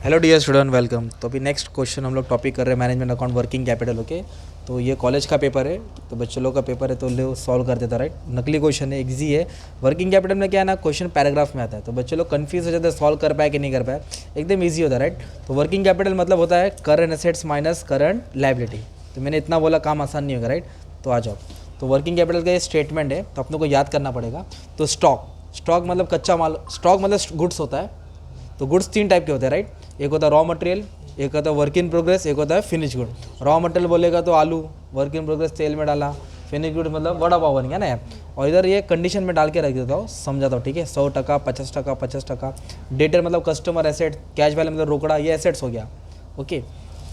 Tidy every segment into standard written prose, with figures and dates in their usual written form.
Hello dear student, welcome. तो अभी next question हम लोग टॉपिक कर रहे हैं management account working capital. Okay, तो ये कॉलेज का पेपर है, तो बच्चों लोग का पेपर है, तो ले सॉल्व कर देता। राइट, नकली क्वेश्चन है, इजी है। वर्किंग कैपिटल में क्या है ना, क्वेश्चन पैराग्राफ में आता है, तो बच्चे लोग कंफ्यूज हो जाते हैं, सॉल्व कर पाए कि नहीं कर पाए। एकदम ईजी होता है। राइट, तो वर्किंग कैपिटल मतलब होता है current assets minus current liability. तो मैंने इतना बोला, काम आसान नहीं होगा। राइट, तो आ जाओ। तो वर्किंग कैपिटल का ये स्टेटमेंट है, तो अपने को याद करना पड़ेगा। तो स्टॉक मतलब कच्चा माल, स्टॉक मतलब गुड्स होता है। तो गुड्स तीन टाइप के होते हैं। राइट, एक होता है रॉ मटेरियल, एक होता है वर्क इन प्रोग्रेस, एक होता है फिनिश गुड। रॉ मटेरियल बोलेगा तो आलू, वर्क इन प्रोग्रेस तेल में डाला, फिनिश गुड मतलब वड़ा पाव बन गया ना यार। और इधर ये कंडीशन में डाल के रख देता हूँ, समझाता हूँ। ठीक है, 100%, 50%, 50%। डेटर मतलब कस्टमर एसेट, कैश वैल्यू मतलब रोकड़ा, ये एसेट्स हो गया। ओके,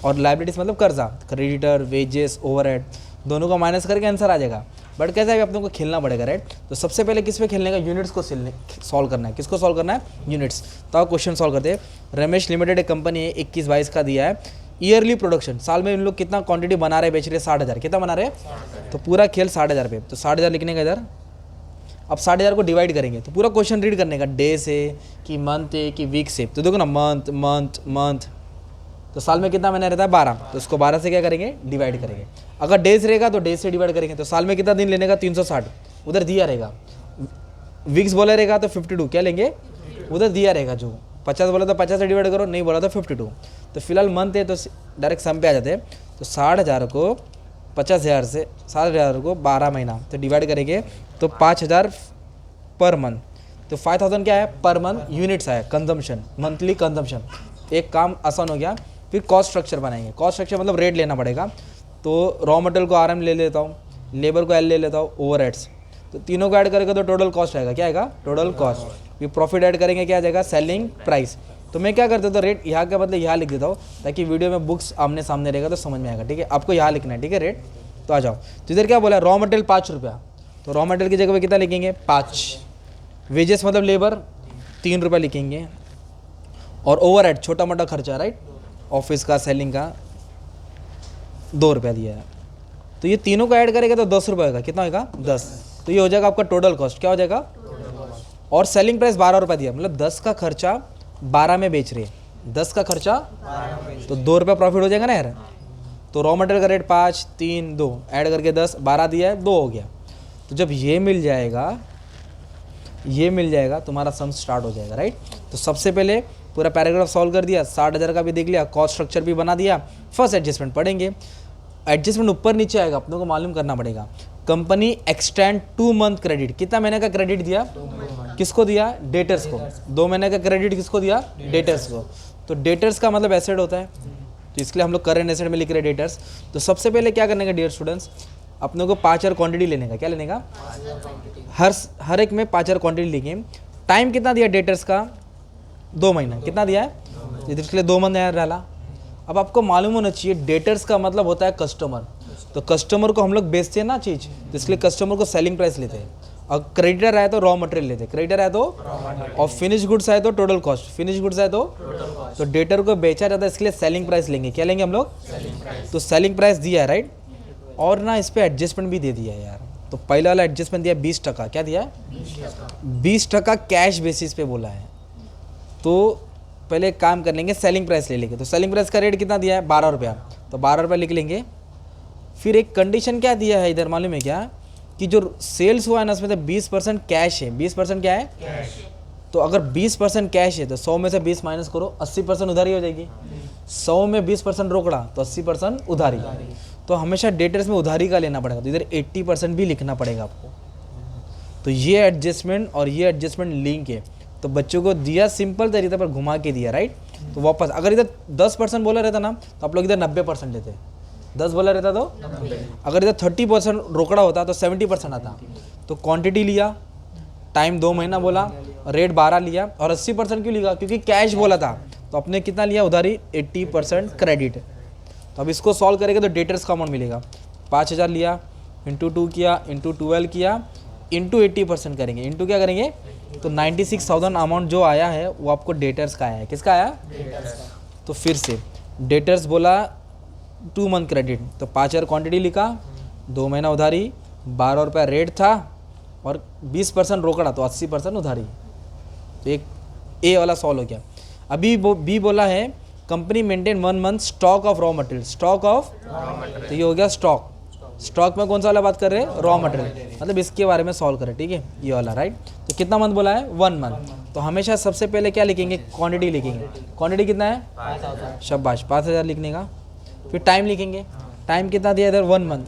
और लाइबिलिटीज मतलब कर्जा, क्रेडिटर, वेजेस, ओवरहेड, दोनों का माइनस करके आंसर आ जाएगा। बट कैसा है, अपने को खेलना पड़ेगा। राइट, तो सबसे पहले किस पे खेलने का, यूनिट्स को सॉल्व करना है। किसको सॉल्व करना है? यूनिट्स। तो आप क्वेश्चन सॉल्व करते हैं। रमेश लिमिटेड एक कंपनी है, 21-22 का दिया है। ईयरली प्रोडक्शन, साल में इन लोग कितना क्वांटिटी बना रहे, बेच रहे? 60,000। कितना बना रहे? तो पूरा खेल 60,000 पे। तो 60,000 लिखने का इधर। अब 60,000 को डिवाइड करेंगे, तो पूरा क्वेश्चन रीड करने का, डे से कि मंथ है कि वीक से। तो देखो ना, मंथ मंथ मंथ, तो साल में कितना महीना रहता है? 12। तो इसको 12 से क्या करेंगे? डिवाइड करेंगे। अगर डेज रहेगा तो डेज से डिवाइड करेंगे। तो साल में कितना दिन लेने का? 360, उधर दिया रहेगा। वीक्स बोला रहेगा तो 52, क्या लेंगे? उधर दिया रहेगा। जो 50 बोला तो 50 से डिवाइड करो, नहीं बोला तो 52। तो फिलहाल मंथ है तो डायरेक्ट सम पे आ जाते हैं। तो 60,000 को 50,000 से, 60,000 को 12 महीना तो डिवाइड करेंगे, तो 5,000 पर मंथ। तो 5,000 क्या है? पर मंथ यूनिट्स है, कंजम्पशन, मंथली कंजम्पशन। एक काम आसान हो गया। फिर कॉस्ट स्ट्रक्चर बनाएंगे। कॉस्ट स्ट्रक्चर मतलब रेट लेना पड़ेगा। तो रॉ मटेरियल को RM ले लेता हूँ, लेबर को L ले लेता हूँ, ओवरहेड्स। तो तीनों को ऐड करेगा तो टोटल कॉस्ट आएगा। क्या आएगा? Total cost. फिर प्रॉफिट ऐड करेंगे, क्या आ जाएगा? Selling price. तो मैं क्या करता हूँ, रेट यहाँ के बदले यहाँ लिख देता हूँ, ताकि वीडियो में बुक्स आमने सामने रहेगा तो समझ में आएगा। ठीक है, आपको यहाँ लिखना है। ठीक है, रेट। तो आ जाओ। तो इधर क्या बोला? रॉ मटेरियल 5 रुपया। तो रॉ मटेरियल की जगह पे कितना लिखेंगे? 5। वेजेस मतलब लेबर, 3 रुपये लिखेंगे। और ओवरहेड छोटा मोटा खर्चा, राइट, ऑफिस का, सेलिंग का, 2 रुपया दिया है। तो ये तीनों को ऐड करेगा तो 10 रुपये होगा। कितना होगा? 10। तो ये हो जाएगा आपका टोटल कॉस्ट। क्या हो जाएगा? और सेलिंग प्राइस 12 रुपये दिया, मतलब 10 का खर्चा 12 में बेच रहे हैं। 10 का खर्चा तो 2 रुपये प्रॉफिट हो जाएगा ना यार। तो रॉ मटेरियल का रेट 5, 3, 2 ऐड करके 10, 12 दिया है, 2 हो गया। तो जब ये मिल जाएगा तुम्हारा सम स्टार्ट हो जाएगा। राइट, तो सबसे पहले पूरा पैराग्राफ सॉल्व कर दिया, 60,000 का भी देख लिया, कॉस्ट स्ट्रक्चर भी बना दिया। फर्स्ट एडजस्टमेंट पढ़ेंगे। एडजस्टमेंट ऊपर नीचे आएगा, अपनों को मालूम करना पड़ेगा। कंपनी एक्सटेंड 2 मंथ क्रेडिट, कितना महीने का क्रेडिट दिया? किसको दिया? डेटर्स को। 2 महीने का क्रेडिट किसको दिया? डेटर्स को। तो डेटर्स का मतलब एसेट होता है, तो इसलिए हम लोग करंट एसेट में लिख रहे हैं डेटर्स। तो सबसे पहले क्या करने का डियर स्टूडेंट्स, अपने को 5,000 क्वांटिटी लेने का। क्या लेने का? हर एक में 5,000 क्वांटिटी लिखे। टाइम कितना दिया डेटर्स का? 2 महीना। कितना दिया है? इसलिए 2 महीने डाला। अब आपको मालूम होना चाहिए, डेटर्स का मतलब होता है कस्टमर। तो कस्टमर को हम लोग बेचते हैं ना चीज़, तो इसलिए कस्टमर को सेलिंग प्राइस लेते हैं। और क्रेडिटर आए तो रॉ मटेरियल लेते हैं, क्रेडिटर आए तो, और फिनिश गुड्स आए तो टोटल कॉस्ट, फिनिश गुड्स आए तो डेटर को बेचा जाता है, इसलिए सेलिंग प्राइस लेंगे। क्या लेंगे हम लोग? तो सेलिंग प्राइस दिया है, राइट। और ना इस पर एडजस्टमेंट भी दे दिया है यार। तो पहला वाला एडजस्टमेंट दिया 20%। क्या दिया है? 20% कैश बेसिस पे बोला है। तो पहले एक काम कर लेंगे, सेलिंग प्राइस ले लेंगे। तो सेलिंग प्राइस का रेट कितना दिया है? 12 रुपया। तो 12 रुपया लिख लेंगे। फिर एक कंडीशन क्या दिया है इधर मालूम है क्या, कि जो सेल्स हुआ है ना उसमें तो 20% कैश है। 20% क्या है? कैश। तो अगर 20% कैश है तो 100 में से 20 माइनस करो, 80% उधारी हो जाएगी। 100 में 20% रोकड़ा तो 80% उधारी। तो हमेशा डेटर्स में उधारी का लेना पड़ेगा, तो इधर 80% भी लिखना पड़ेगा आपको। तो ये एडजस्टमेंट और ये एडजस्टमेंट लिंक है। तो बच्चों को दिया सिंपल तरीके पर घुमा के दिया, राइट। तो वापस अगर इधर 10% बोला रहता ना, तो आप लोग इधर 90% लेते। 10 बोला रहता तो, अगर इधर 30% रोकड़ा होता तो 70% आता। तो क्वांटिटी लिया, टाइम 2 महीना बोला, रेट 12 लिया, और 80% क्यों लिया? क्योंकि कैश बोला था। तो अपने कितना लिया उधारी? 80% क्रेडिट। तो अब इसको सॉल्व करेंगे तो डेटर्स का अमाउंट मिलेगा। 5,000 लिया, इंटू 2 किया, इंटू 12 किया, इंटू 80% करेंगे। इंटू क्या करेंगे? तो 96,000 अमाउंट जो आया है वो आपको डेटर्स का आया है। किसका आया? डेटर्स का। तो फिर से डेटर्स बोला 2 मंथ क्रेडिट, तो 5,000 क्वांटिटी लिखा, 2 महीना उधारी, 12 रुपया रेट था, और 20% रोकड़ा तो 80% उधारी। तो एक ए वाला सॉल्व हो गया। अभी वो बी बोला है company maintain 1 month stock of raw material, stock of, तो ये हो गया स्टॉक। स्टॉक में कौन सा वाला बात कर रहे हैं, रॉ मटेरियल, मतलब इसके बारे में सॉल्व करें, ठीक है, ये वाला, राइट। तो कितना मंथ बोला है, 1 मंथ, तो हमेशा सबसे पहले क्या लिखेंगे, क्वांटिटी लिखेंगे। क्वांटिटी कितना है, शाबाश, 5000 लिखने का। फिर टाइम लिखेंगे, टाइम कितना दिया इधर, 1 मंथ,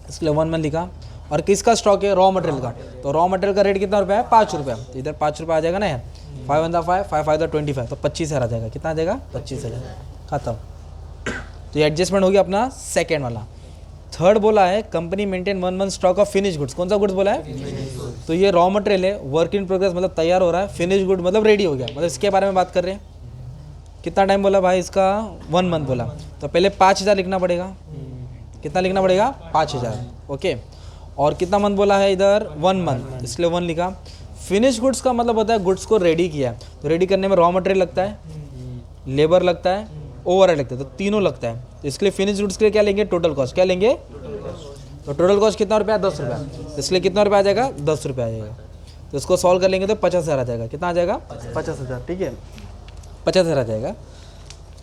इसलिए 1 मंथ लिखा। और किसका स्टॉक है, रॉ मटेरियल का, तो रॉ मटेरियल का रेट कितना रुपया है, 5 रुपया, तो इधर 5 रुपया आ जाएगा ना यार, 5 × 5 5 5 25, तो 25,000 आ जाएगा। कितना आ जाएगा, 25,000, खत्म। तो ये एडजस्टमेंट हो गया अपना सेकेंड वाला। थर्ड बोला है company maintain 1 month stock of finish goods, कौन सा गुड्स बोला है, तो ये रॉ मटेरियल है, वर्क इन प्रोग्रेस मतलब तैयार हो रहा है, फिनिश गुड मतलब रेडी हो गया, मतलब इसके बारे में बात कर रहे हैं। कितना टाइम बोला भाई इसका, 1 मंथ बोला, तो पहले 5,000 लिखना पड़ेगा। कितना लिखना पड़ेगा, 5,000, ओके। और कितना मंथ बोला है इधर, 1 मंथ, इसलिए 1 लिखा। फिनिश गुड्स का मतलब होता है गुड्स को रेडी किया, तो रेडी करने में रॉ मटेरियल लगता है, लेबर लगता है, ओवरहेड लगता है, तो तीनों लगता है, तो इसके लिए फिनिश गुड्स के लिए क्या लेंगे, टोटल कॉस्ट, क्या लेंगे, तो टोटल कॉस्ट कितना रुपया, 10 रुपया, तो इसलिए कितना रुपया आ जाएगा, 10 रुपया आ जाएगा। तो इसको सॉल्व कर लेंगे तो 50,000 आ जाएगा। कितना आ जाएगा, 50,000, ठीक है, 50,000 आ जाएगा।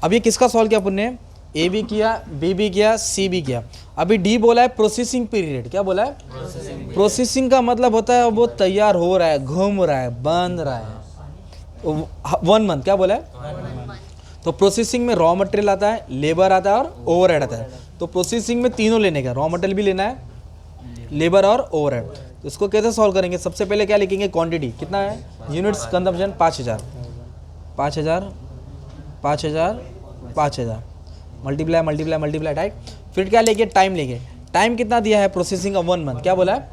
अब ये किसका सॉल्व किया अपन ने, ए भी किया, बी भी किया, सी भी किया। अभी डी बोला है प्रोसेसिंग पीरियड, क्या बोला है, प्रोसेसिंग का मतलब होता है वो तैयार हो रहा है, घूम रहा है, बन रहा है, 1 मंथ, क्या बोला है। तो प्रोसेसिंग में रॉ मटेरियल आता है, लेबर आता है और ओवरहेड आता है, तो प्रोसेसिंग में तीनों लेने का, रॉ मटेरियल भी लेना है, लेबर और ओवरहेड। तो इसको कैसे सॉल्व करेंगे, सबसे पहले क्या लिखेंगे, क्वांटिटी कितना है, units consumption 5,000, 5,000, 5,000, 5,000, multiply multiply multiply, right. फिर क्या लेंगे, टाइम लेंगे, टाइम कितना दिया है प्रोसेसिंग का, 1 मंथ, क्या बोला है,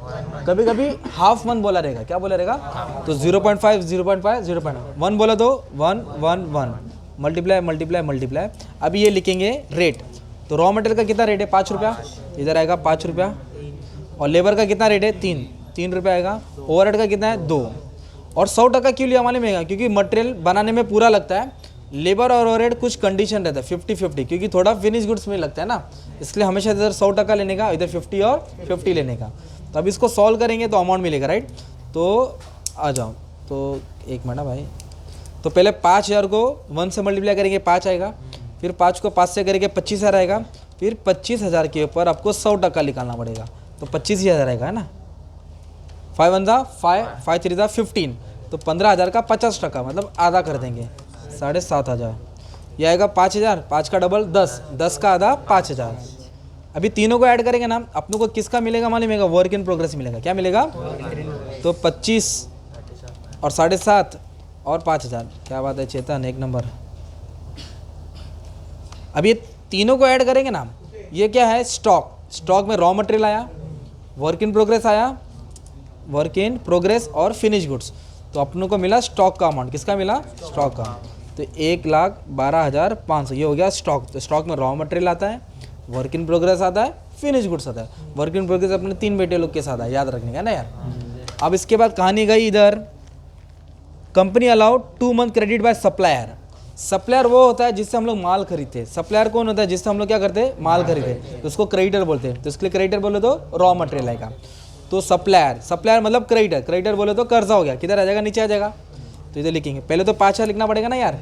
कभी कभी हाफ मंथ बोला रहेगा, क्या बोला रहेगा, तो 0.5 0.5 0.1 बोला तो 1 1 1, मल्टीप्लाई मल्टीप्लाई मल्टीप्लाई। अभी ये लिखेंगे रेट, तो रॉ मटेरियल का कितना रेट है, 5 रुपया, इधर आएगा 5 रुपया, और लेबर का कितना रेट है, 3 रुपया आएगा, ओवरहेड का कितना है, 2। और 100% क्यों लिया मालूम है, क्योंकि मटेरियल बनाने में पूरा लगता है, लेबर और ओवरहेड कुछ कंडीशन रहता है 50-50, क्योंकि थोड़ा फिनिश गुड्स में लगता है ना, इसलिए हमेशा इधर 100% लेने का, इधर 50 और 50 लेने का। तो अब इसको सॉल्व करेंगे तो अमाउंट मिलेगा, राइट। तो आ जाओ, तो एक मिनट भाई, तो पहले 5,000 को 1 से मल्टीप्लाई करेंगे, 5 आएगा, फिर 5 को 5 से करेंगे 25,000 आएगा, फिर 25,000 के ऊपर आपको 100% निकालना पड़ेगा, तो 25,000 आएगा, है ना। 5 1 5 5 3 15, तो 15,000 का 50%, मतलब आधा कर देंगे, 7,500। यह आएगा 5,000, 5 का डबल 10, 10 का आधा 5,000। अभी तीनों को ऐड करेंगे ना, अपनों को किसका मिलेगा मालूम है, वर्क इन प्रोग्रेस मिलेगा, क्या मिलेगा, तो 25 और 7.5 और 5,000, क्या बात है चेतन, एक नंबर। अब ये तीनों को ऐड करेंगे ना, ये क्या है, स्टॉक, स्टॉक में रॉ मटेरियल आया, वर्क इन प्रोग्रेस आया, वर्क इन प्रोग्रेस और फिनिश गुड्स, तो अपनों को मिला स्टॉक का अमाउंट, किसका मिला, स्टॉक का, तो 1,12,500, ये हो गया स्टॉक। तो स्टॉक में रॉ मटेरियल आता है, वर्क इन प्रोग्रेस आता है, फिनिश गुड्स आता है। वर्क इन प्रोग्रेस अपने 3 बेटे लोग के साथ है, याद रखने का ना यार। अब इसके बाद कहानी गई इधर, company allowed 2 month credit by supplier. Supplier वो होता है जिससे हम लोग माल खरीदते हैं, सप्लायर कौन होता है, जिससे हम लोग क्या करते हैं, माल खरीदते हैं, तो उसको क्रेडिटर बोलते हैं। तो इसके लिए क्रेडिटर बोले तो रॉ मटेरियल आएगा, तो सप्लायर, सप्लायर मतलब क्रेडिटर, क्रेडिटर बोले तो कर्जा हो गया, किधर आ जाएगा, नीचे आ जाएगा, तो इधर लिखेंगे। पहले तो 5,000 लिखना पड़ेगा ना यार,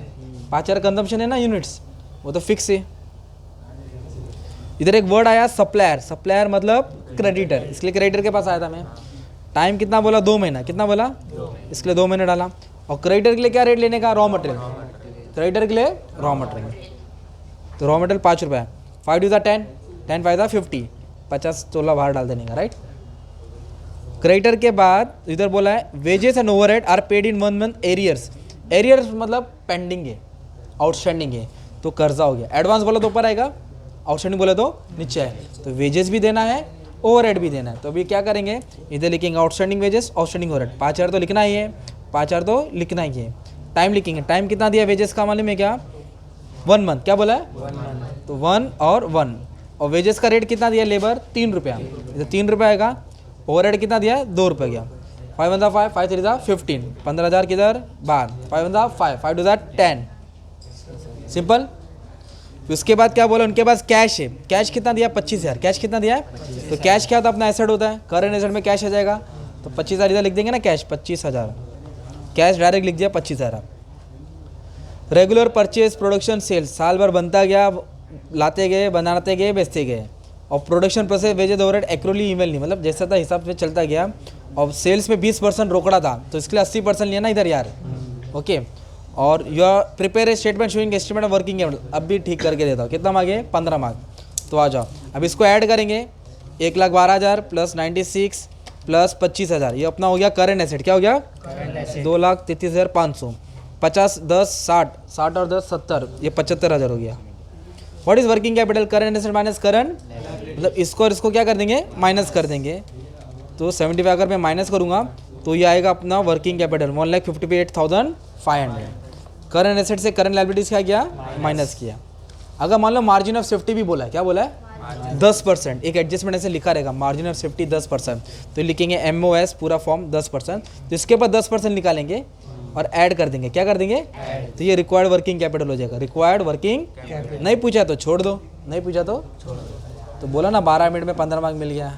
5,000 कंजम्पशन है ना यूनिट्स, वो तो फिक्स है। इधर एक वर्ड आया सप्लायर, सप्लायर मतलब क्रेडिटर, इसलिए क्रेडिटर के पास आया था मैं। टाइम कितना बोला, 2 महीना, कितना बोला, इसके लिए 2 महीने डाला। और क्रेडिटर के लिए क्या रेट लेने का, रॉ मटेरियल, क्रेडिटर के लिए रॉ मटेरियल, तो रॉ मटेरियल 5 रुपया, 5 2 10, 10 5 50, 50 16 बाहर डाल देने का, राइट। क्रेडिटर के बाद इधर बोला है wages and overhead are paid in 1 month arrears. Arrears मतलब पेंडिंग है, आउटस्टैंडिंग है, तो कर्जा हो गया। एडवांस बोला तो ऊपर आएगा, आउटस्टैंडिंग बोले तो नीचे है, तो वेजेस भी देना है, ओवरहेड भी देना है। तो अभी क्या करेंगे, इधर लिखेंगे आउटस्टैंडिंग वेजेस, आउटस्टैंडिंग ओवरहेड, 5,000 तो लिखना ही है, 5,000 तो लिखना ही है। टाइम लिखेंगे, टाइम कितना दिया वेजेस का मालूम है क्या, 1 मंथ, क्या बोला है, 1 मंथ, तो 1 और 1। और वेजेस का रेट कितना दिया, लेबर 3 रुपया, इधर 3 रुपया आएगा, ओवरहेड कितना दिया, 2 रुपये गया। 5 1 5 5 3 15, 15,000 किधर बाहर, 5 1 5 5 2 10, सिंपल। उसके बाद क्या बोला, उनके पास कैश है, कैश कितना दिया, 25,000, कैश कितना दिया है, तो कैश क्या होता है, अपना एसेट होता है, करंट एसेट में कैश आ जाएगा, तो 25,000 इधर लिख देंगे ना, कैश 25,000, कैश डायरेक्ट लिख दिया 25,000। रेगुलर परचेज प्रोडक्शन सेल्स, साल भर बनता गया, लाते गए, बनाते गए, बेचते गए। और प्रोडक्शन प्रोसेस वेजेज ओवरहेड एक्रोली ईमेल नहीं, मतलब जैसा था हिसाब से चलता गया। और सेल्स में 20% रोकड़ा था, तो इसके लिए 80% लिया ना इधर यार। ओके, और your prepare a statement showing estimate of working capital, अब भी ठीक करके देता हूँ। कितना मांगे? 15 मार्क। तो आ जाओ, अब इसको ऐड करेंगे। 1,12,000 प्लस 96 प्लस 25,000, ये अपना हो गया करंट एसेट। क्या हो गया? 2,33,500। 50 10 60, 60 और 10 70, ये 75,000 हो गया। What is working capital? Current asset minus current, मतलब इसको और इसको क्या कर देंगे? माइनस कर देंगे। तो 75 अगर मैं माइनस करूँगा तो ये आएगा अपना वर्किंग कैपिटल 1,58,500। करंट एसेट से करंट लायबिलिटीज क्या किया? माइनस किया। अगर मान लो मार्जिन ऑफ सेफ्टी भी बोला है, क्या बोला है? 10%। एक एडजस्टमेंट ऐसे लिखा रहेगा, मार्जिन ऑफ सेफ्टी 10%, तो लिखेंगे MOS पूरा फॉर्म 10%। तो इसके बाद 10% निकालेंगे और ऐड कर देंगे। क्या कर देंगे? तो ये रिक्वायर्ड वर्किंग कैपिटल हो जाएगा। रिक्वायर्ड वर्किंग, नहीं पूछा तो छोड़ दो, नहीं पूछा तो छोड़ दो। तो बोला ना 12 मिनट में 15 मार्क मिल गया।